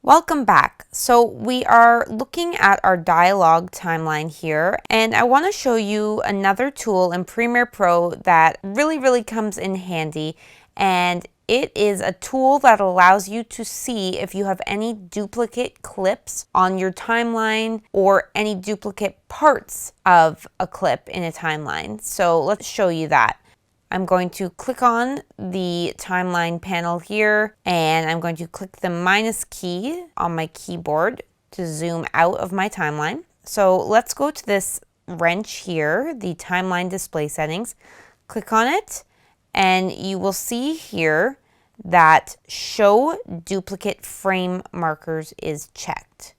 Welcome back. So we are looking at our dialogue timeline here, and I want to show you another tool in Premiere Pro that really comes in handy, and it is a tool that allows you to see if you have any duplicate clips on your timeline or any duplicate parts of a clip in a timeline. So let's show you that. I'm going to click on the timeline panel here, and I'm going to click the minus key on my keyboard to zoom out of my timeline. So let's go to this wrench here, the timeline display settings. Click on it, and you will see here that show duplicate frame markers is checked.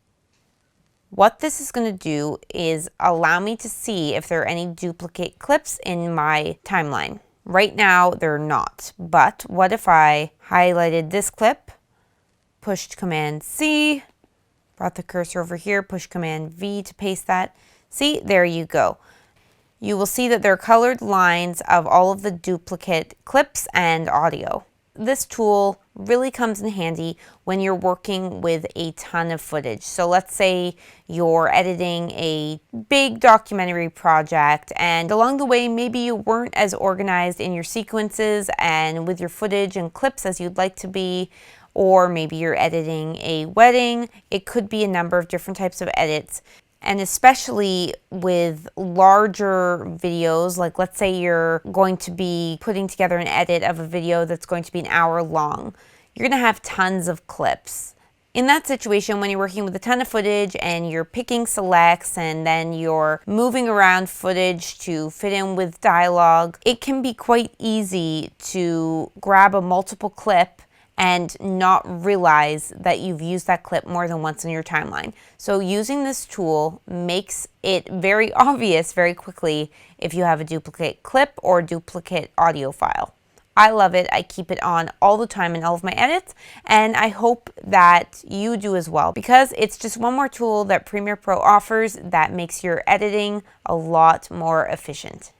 What this is going to do is allow me to see if there are any duplicate clips in my timeline. Right now, they're not, but what if I highlighted this clip, pushed Command C, brought the cursor over here, push Command V to paste that. See, there you go. You will see that there are colored lines of all of the duplicate clips and audio. This tool really comes in handy when you're working with a ton of footage. So let's say you're editing a big documentary project, and along the way maybe you weren't as organized in your sequences and with your footage and clips as you'd like to be, or maybe you're editing a wedding. It could be a number of different types of edits. And especially with larger videos, like let's say you're going to be putting together an edit of a video that's going to be an hour long, you're going to have tons of clips. In that situation, when you're working with a ton of footage and you're picking selects and then you're moving around footage to fit in with dialogue, it can be quite easy to grab a multiple clip and not realize that you've used that clip more than once in your timeline. So using this tool makes it very obvious very quickly if you have a duplicate clip or duplicate audio file. I love it. I keep it on all the time in all of my edits, and I hope that you do as well, because it's just one more tool that Premiere Pro offers that makes your editing a lot more efficient.